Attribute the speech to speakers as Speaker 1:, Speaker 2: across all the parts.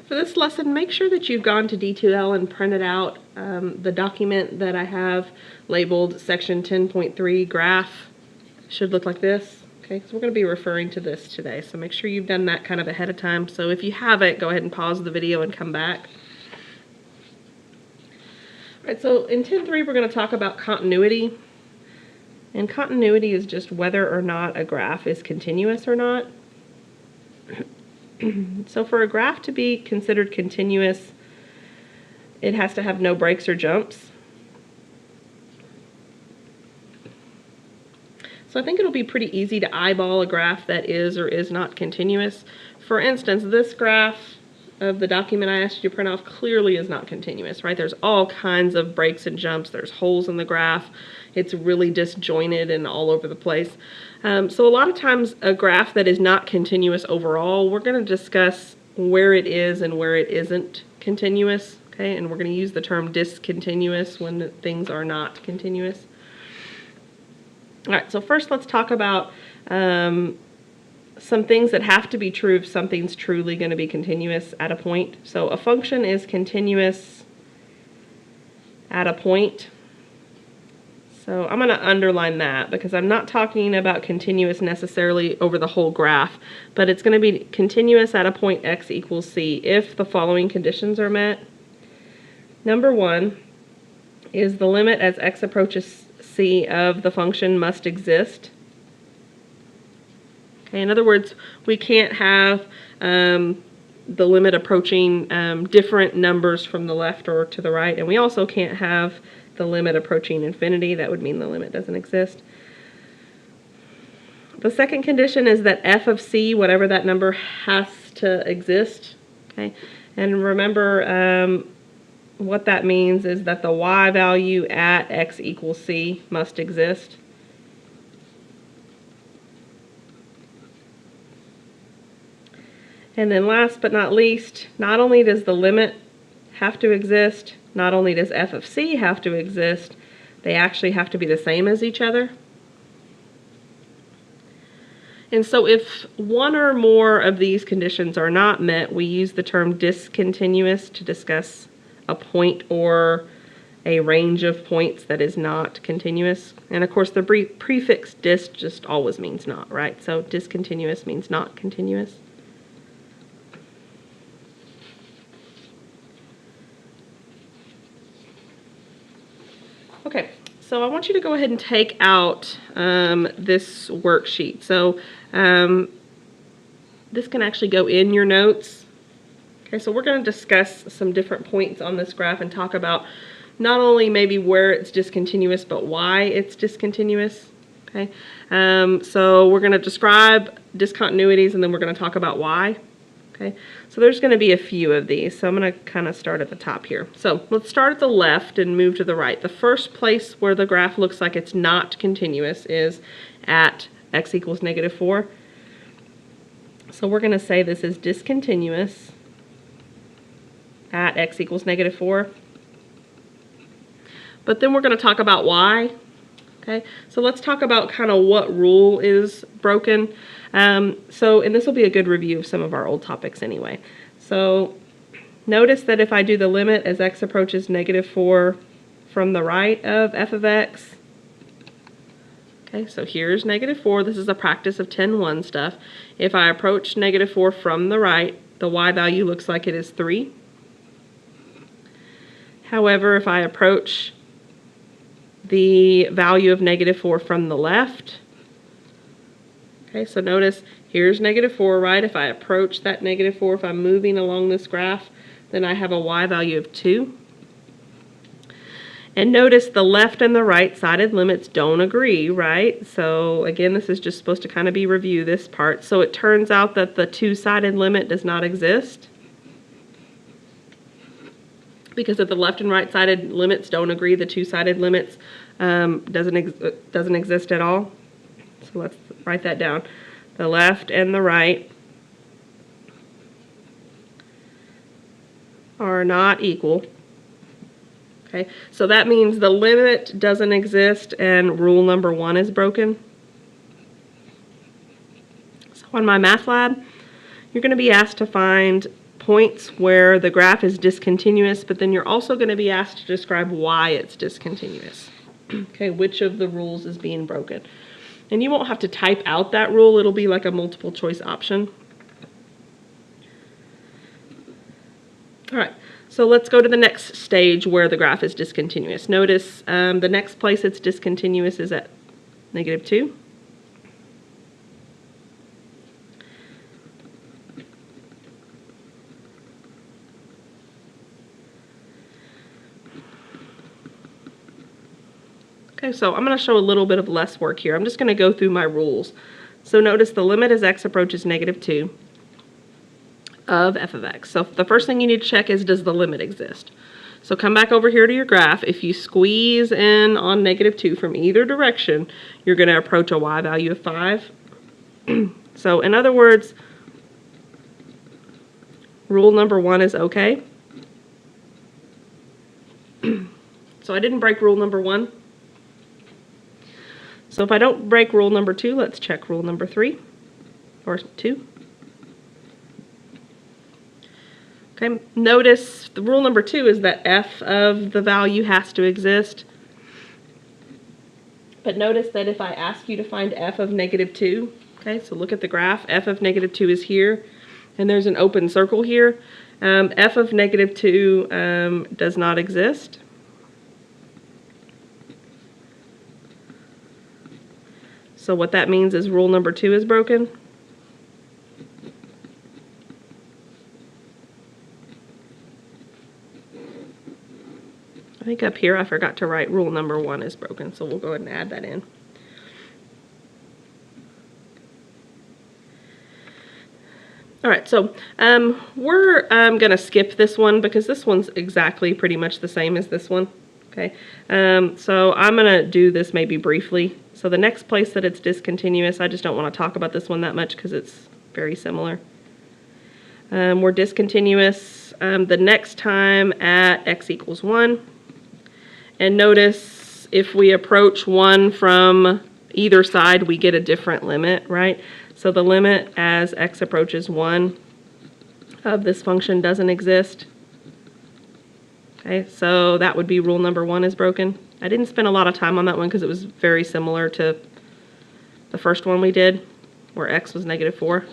Speaker 1: For this lesson, make sure that you've gone to D2L and printed out the document that I have labeled section 10.3 graph. Should look like this. Okay, so we're going to be referring to this today, so make sure you've done that kind of ahead of time. So if you haven't, go ahead and pause the video and come back. All right, so in 10.3 we're going to talk about continuity. And continuity is just whether or not a graph is continuous or not. So for a graph to be considered continuous, it has to have no breaks or jumps. So I think it'll be pretty easy to eyeball a graph that is or is not continuous. For instance, this graph of the document I asked you to print off clearly is not continuous, right? There's all kinds of breaks and jumps. There's holes in the graph. It's really disjointed and all over the place. So a lot of times a graph that is not continuous overall, we're going to discuss where it is and where it isn't continuous, okay? And we're going to use the term discontinuous when things are not continuous. All right, so first let's talk about some things that have to be true if something's truly going to be continuous at a point. So a function is continuous at a point. So I'm going to underline that because I'm not talking about continuous necessarily over the whole graph, but it's going to be continuous at a point x equals c if the following conditions are met. Number one is the limit as x approaches c of the function must exist. Okay, in other words, we can't have the limit approaching different numbers from the left or to the right, and we also can't have the limit approaching infinity. That would mean the limit doesn't exist. The second condition is that f of c, whatever that number, has to exist. Okay, and remember what that means is that the y value at x equals c must exist. And then last but not least, not only does the limit have to exist, not only does f of c have to exist, they actually have to be the same as each other. And so if one or more of these conditions are not met, we use the term discontinuous to discuss a point or a range of points that is not continuous. And of course the prefix dis just always means not, right? So discontinuous means not continuous. Okay, so I want you to go ahead and take out this worksheet. So this can actually go in your notes. Okay, so we're going to discuss some different points on this graph and talk about not only maybe where it's discontinuous, but why it's discontinuous. Okay, so we're going to describe discontinuities and then we're going to talk about why. Okay, so there's going to be a few of these, so I'm going to kind of start at the top here. So let's start at the left and move to the right. The first place where the graph looks like it's not continuous is at x equals -4. So we're going to say this is discontinuous at x equals -4. But then we're going to talk about why. Okay, so let's talk about kind of what rule is broken. And this will be a good review of some of our old topics anyway. So notice that if I do the limit as x approaches -4 from the right of f of x, okay, so here's -4. This is a practice of 10.1 stuff. If I approach -4 from the right, the y value looks like it is 3. However, if I approach the value of -4 from the left, okay, so notice here's -4, right? If I approach that -4, if I'm moving along this graph, then I have a y value of 2. And notice the left and the right-sided limits don't agree, right? So again, this is just supposed to kind of be review this part. So it turns out that the two-sided limit does not exist. Because if the left and right-sided limits don't agree, the two-sided limits doesn't exist at all. So let's write that down. The left and the right are not equal. Okay, so that means the limit doesn't exist and rule number 1 is broken. So on my math lab, you're going to be asked to find points where the graph is discontinuous, but then you're also going to be asked to describe why it's discontinuous. Okay, which of the rules is being broken? And you won't have to type out that rule, it'll be like a multiple choice option. All right, so let's go to the next stage where the graph is discontinuous. Notice the next place it's discontinuous is at -2. Okay, so I'm going to show a little bit of less work here. I'm just going to go through my rules. So notice the limit as x approaches -2 of f of x. So the first thing you need to check is, does the limit exist? So come back over here to your graph. If you squeeze in on -2 from either direction, you're going to approach a y value of 5. So in other words, rule number 1 is okay. So I didn't break rule number 1. So if I don't break rule number 2, let's check rule number 3 or 2. Okay, notice the rule number 2 is that f of the value has to exist. But notice that if I ask you to find f of -2, okay, so look at the graph, f of -2 is here, and there's an open circle here. F of -2 does not exist. So what that means is rule number 2 is broken. I think up here I forgot to write rule number 1 is broken, so we'll go ahead and add that in. All right, so we're going to skip this one because this one's exactly pretty much the same as this one. Okay, so I'm going to do this maybe briefly. So the next place that it's discontinuous, I just don't want to talk about this one that much because it's very similar. We're discontinuous the next time at x equals 1. And notice if we approach 1 from either side, we get a different limit, right? So the limit as x approaches 1 of this function doesn't exist. Okay, so that would be rule number 1 is broken. I didn't spend a lot of time on that one because it was very similar to the first one we did, where x was -4.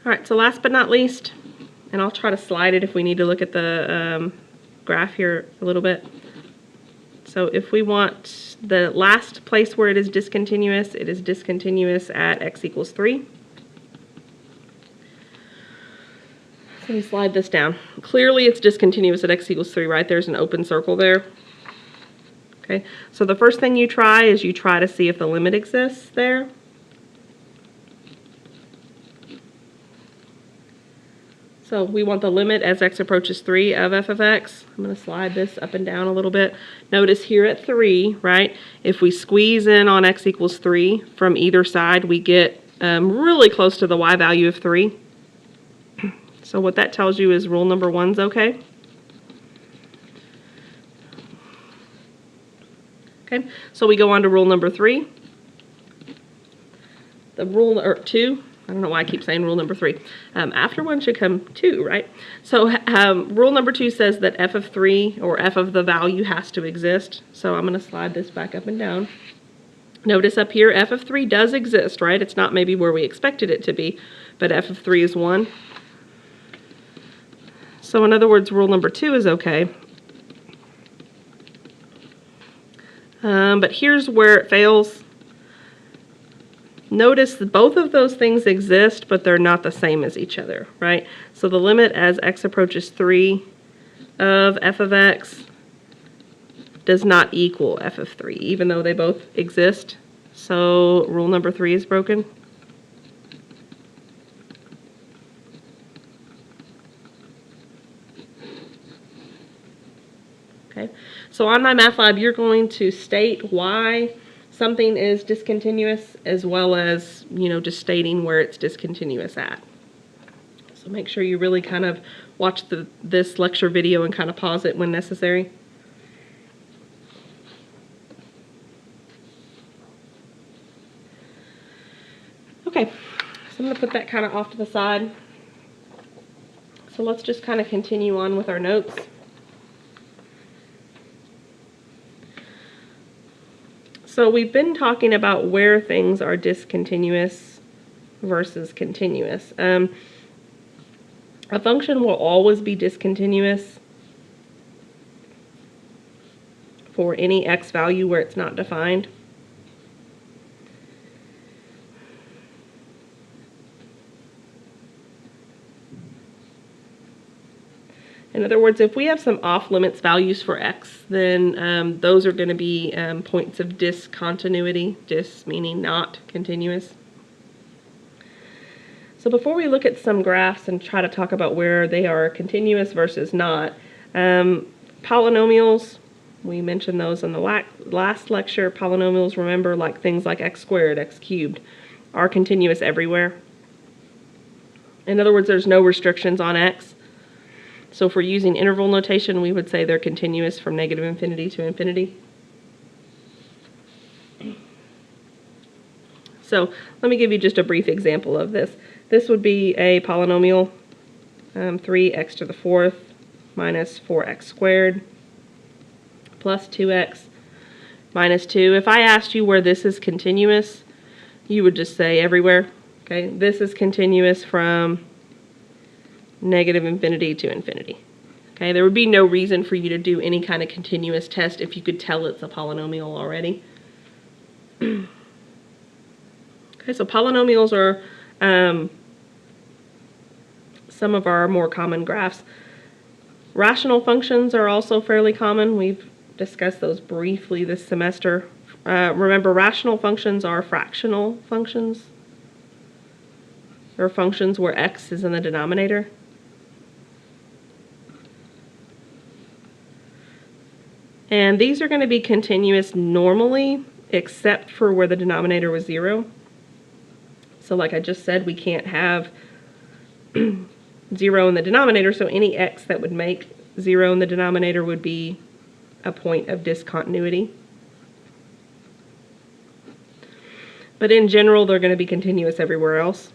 Speaker 1: All right, so last but not least, and I'll try to slide it if we need to look at the graph here a little bit. So if we want the last place where it is discontinuous at x equals 3. So let me slide this down. Clearly it's discontinuous at x equals 3, right? There's an open circle there. Okay, so the first thing you try is you try to see if the limit exists there. So we want the limit as x approaches 3 of f of x. I'm going to slide this up and down a little bit. Notice here at 3, right, if we squeeze in on x equals 3 from either side, we get really close to the y value of 3. So what that tells you is rule number 1's okay. Okay, so we go on to rule number 3. The rule, or 2. I don't know why I keep saying rule number 3. After 1 should come 2, right? So rule number 2 says that f of 3, or f of the value, has to exist. So I'm going to slide this back up and down. Notice up here, f of 3 does exist, right? It's not maybe where we expected it to be, but f of 3 is 1. So in other words, rule number 2 is okay. But here's where it fails. Notice that both of those things exist, but they're not the same as each other, right? So the limit as x approaches 3 of f of x does not equal f of 3, even though they both exist. So rule number 3 is broken. Okay, so on MyMathLab, you're going to state why something is discontinuous, as well as, just stating where it's discontinuous at. So make sure you really kind of watch this lecture video and kind of pause it when necessary. Okay, so I'm going to put that kind of off to the side. So let's just kind of continue on with our notes. So we've been talking about where things are discontinuous versus continuous. A function will always be discontinuous for any x value where it's not defined. In other words, if we have some off-limits values for x, then those are going to be points of discontinuity, dis meaning not continuous. So before we look at some graphs and try to talk about where they are continuous versus not, polynomials, we mentioned those in the last lecture. Polynomials, remember, like things like x squared, x cubed, are continuous everywhere. In other words, there's no restrictions on x. So if we're using interval notation, we would say they're continuous from negative infinity to infinity. So let me give you just a brief example of this. This would be a polynomial, 3x to the fourth minus 4x squared plus 2x minus 2. If I asked you where this is continuous, you would just say everywhere. Okay, this is continuous from negative infinity to infinity. Okay, there would be no reason for you to do any kind of continuous test if you could tell it's a polynomial already. Okay, so polynomials are some of our more common graphs. Rational functions are also fairly common. We've discussed those briefly this semester. Remember, rational functions are fractional functions. They're functions where x is in the denominator. And these are going to be continuous normally, except for where the denominator was 0. So like I just said, we can't have 0 in the denominator, so any x that would make 0 in the denominator would be a point of discontinuity. But in general, they're going to be continuous everywhere else.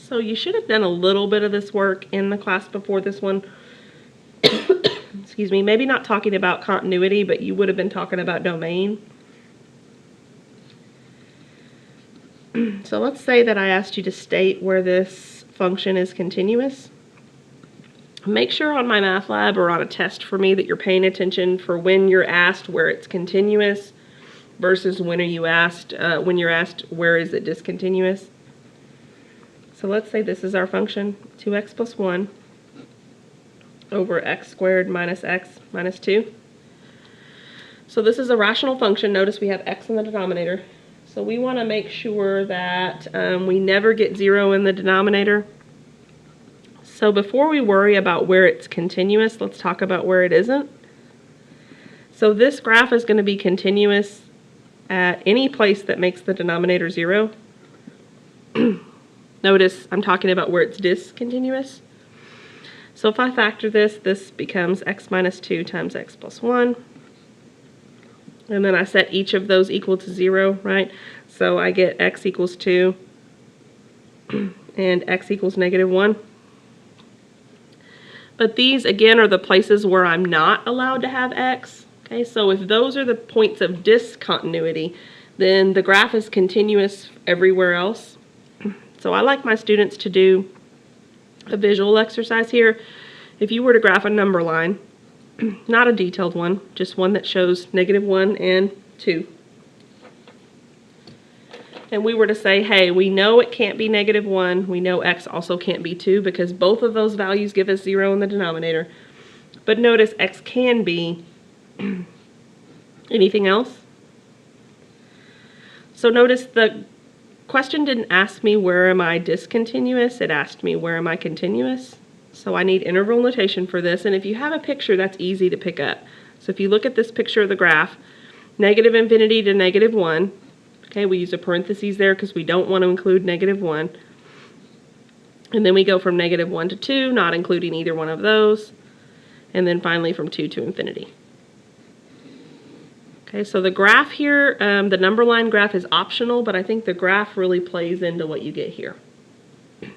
Speaker 1: So you should have done a little bit of this work in the class before this one. Excuse me, maybe not talking about continuity, but you would have been talking about domain. So let's say that I asked you to state where this function is continuous. Make sure on MyMathLab or on a test for me that you're paying attention for when you're asked where it's continuous versus when you're asked where is it discontinuous. So let's say this is our function, 2x plus 1 over x squared minus x minus 2. So this is a rational function. Notice we have x in the denominator. So we want to make sure that we never get 0 in the denominator. So before we worry about where it's continuous, let's talk about where it isn't. So this graph is going to be continuous at any place that makes the denominator 0. Notice I'm talking about where it's discontinuous. So if I factor this, this becomes x minus 2 times x plus 1. And then I set each of those equal to 0, right? So I get x equals 2 and x equals negative 1. But these, again, are the places where I'm not allowed to have x. Okay, so if those are the points of discontinuity, then the graph is continuous everywhere else. So I like my students to do a visual exercise here. If you were to graph a number line, not a detailed one, just one that shows negative 1 and 2. And we were to say, hey, we know it can't be negative 1. We know x also can't be 2 because both of those values give us 0 in the denominator. But notice x can be anything else. So notice the question didn't ask me where am I discontinuous, it asked me where am I continuous. So I need interval notation for this, and if you have a picture, that's easy to pick up. So if you look at this picture of the graph, negative infinity to negative 1, Okay, we use a parentheses there because we don't want to include -1. And then we go from -1 to 2, not including either one of those. And then finally from 2 to infinity. Okay, so the graph here, the number line graph is optional, but I think the graph really plays into what you get here. All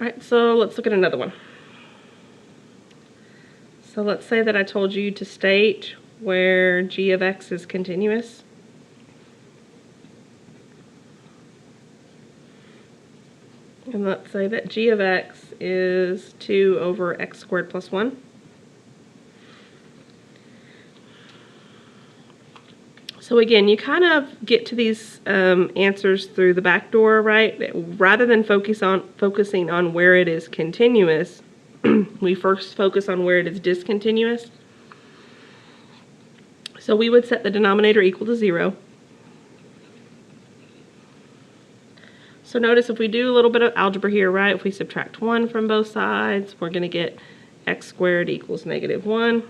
Speaker 1: right, so let's look at another one. So let's say that I told you to state where g of x is continuous. And let's say that g of x is 2 over x squared plus 1. So again, you kind of get to these answers through the back door, right? Rather than focusing on where it is continuous, we first focus on where it is discontinuous. So we would set the denominator equal to 0. So notice if we do a little bit of algebra here, right? If we subtract 1 from both sides, we're going to get x squared equals -1.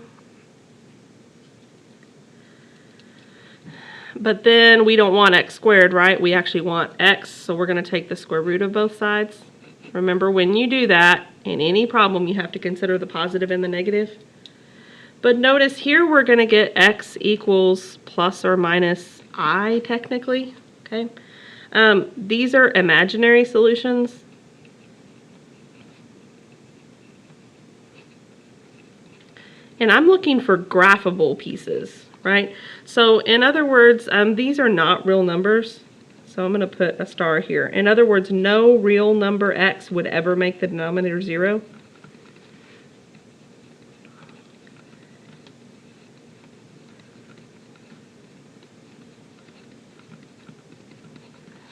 Speaker 1: But then we don't want x squared, right? We actually want x, so we're going to take the square root of both sides. Remember, when you do that, in any problem, you have to consider the positive and the negative. But notice here we're going to get x equals plus or minus I, technically. Okay. These are imaginary solutions. And I'm looking for graphable pieces, right? So in other words, these are not real numbers. So I'm going to put a star here. In other words, no real number x would ever make the denominator 0.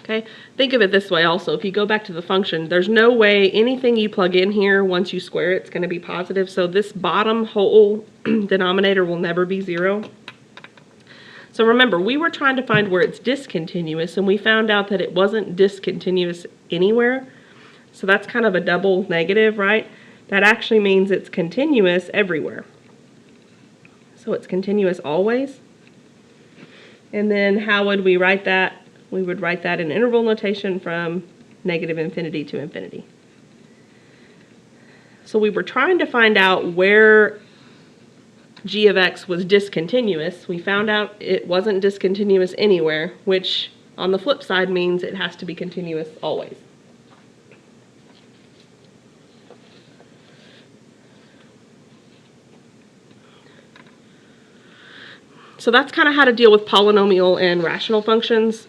Speaker 1: Okay, think of it this way also. If you go back to the function, there's no way anything you plug in here, once you square it, it's going to be positive. So this bottom whole denominator will never be 0. So remember, we were trying to find where it's discontinuous, and we found out that it wasn't discontinuous anywhere. So that's kind of a double negative, right? That actually means it's continuous everywhere. So it's continuous always. And then how would we write that? We would write that in interval notation from -infinity to infinity. So we were trying to find out where g of x was discontinuous. We found out it wasn't discontinuous anywhere, which on the flip side means it has to be continuous always. So that's kind of how to deal with polynomial and rational functions.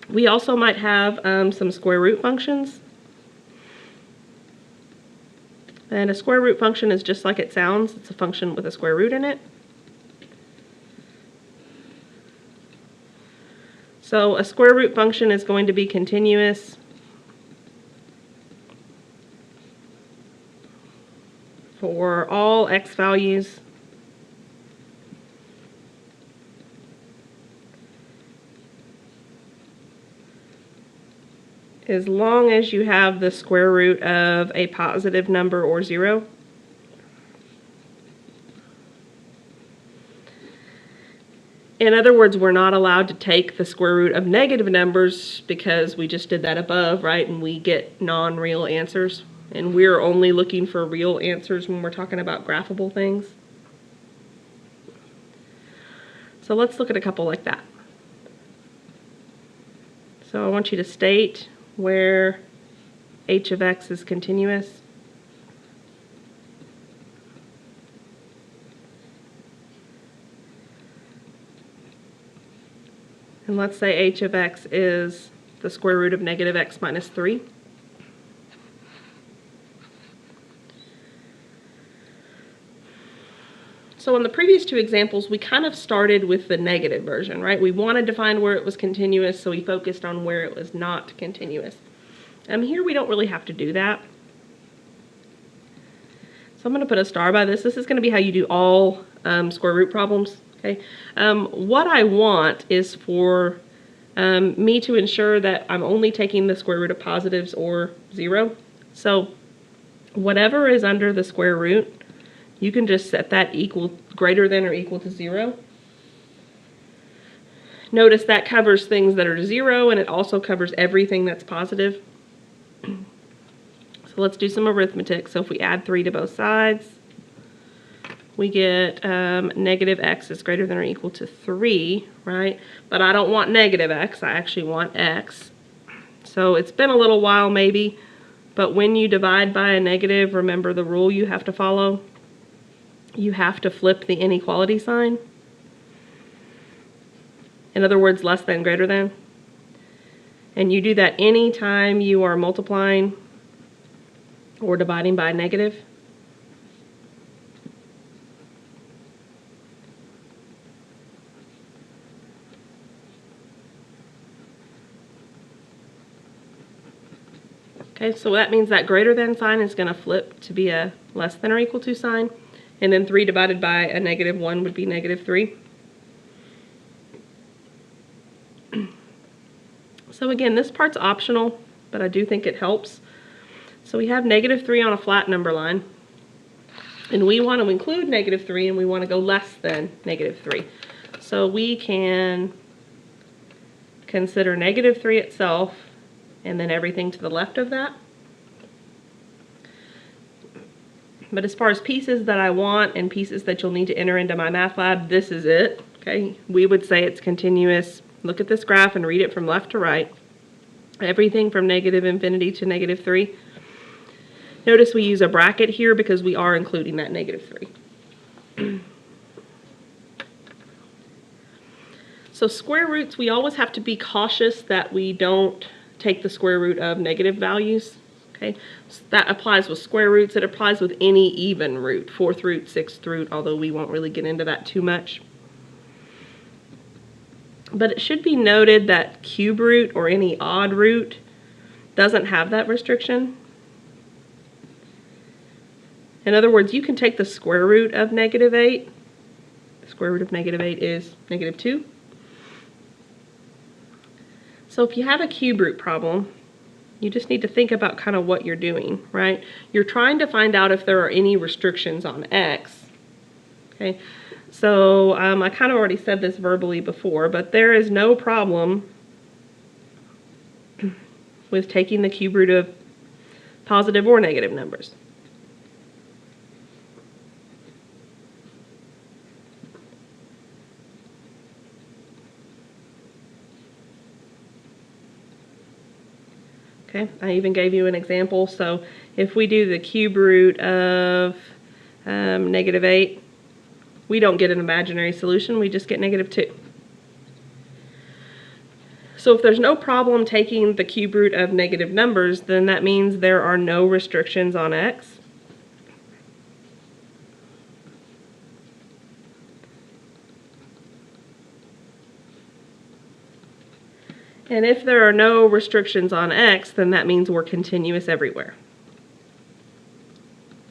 Speaker 1: We also might have some square root functions. And a square root function is just like it sounds. It's a function with a square root in it. So a square root function is going to be continuous for all x values as long as you have the square root of a positive number or 0. In other words, we're not allowed to take the square root of negative numbers because we just did that above, right? And we get non-real answers. And we're only looking for real answers when we're talking about graphable things. So let's look at a couple like that. So I want you to state where h of x is continuous. And let's say h of x is the square root of -x minus 3. So in the previous two examples, we kind of started with the negative version, right? We wanted to find where it was continuous, so we focused on where it was not continuous. Here we don't really have to do that. So I'm going to put a star by this. This is going to be how you do all square root problems. Okay. What I want is for me to ensure that I'm only taking the square root of positives or 0. So whatever is under the square root, you can just set that greater than or equal to 0. Notice that covers things that are 0, and it also covers everything that's positive. So let's do some arithmetic. So if we add 3 to both sides, we get negative x is greater than or equal to 3, right? But I don't want negative x, I actually want x. So it's been a little while maybe, but when you divide by a negative, remember the rule you have to follow. You have to flip the inequality sign. In other words, less than, greater than. And you do that anytime you are multiplying or dividing by a negative. Okay, so that means that greater than sign is going to flip to be a less than or equal to sign. And then 3 divided by a negative 1 would be negative 3. So again, this part's optional, but I do think it helps. So we have negative 3 on a flat number line. And we want to include negative 3, and we want to go less than negative 3. So we can consider negative 3 itself, and then everything to the left of that. But as far as pieces that I want and pieces that you'll need to enter into MyMathLab, this is it. Okay, we would say it's continuous. Look at this graph and read it from left to right. Everything from negative infinity to negative 3. Notice we use a bracket here because we are including that negative 3. So square roots, we always have to be cautious that we don't take the square root of negative values. Okay, so that applies with square roots. It applies with any even root, 4th root, 6th root, although we won't really get into that too much. But it should be noted that cube root or any odd root doesn't have that restriction. In other words, you can take the square root of negative 8. The square root of negative 8 is negative 2. So if you have a cube root problem, you just need to think about kind of what you're doing, right? You're trying to find out if there are any restrictions on x. Okay, so I kind of already said this verbally before, but there is no problem with taking the cube root of positive or negative numbers. Okay, I even gave you an example. So if we do the cube root of negative 8, we don't get an imaginary solution, we just get negative 2. So if there's no problem taking the cube root of negative numbers, then that means there are no restrictions on x. And if there are no restrictions on x, then that means we're continuous everywhere.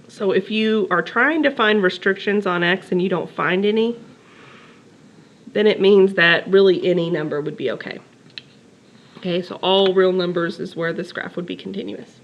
Speaker 1: So if you are trying to find restrictions on x and you don't find any, then it means that really any number would be okay. Okay, so all real numbers is where this graph would be continuous.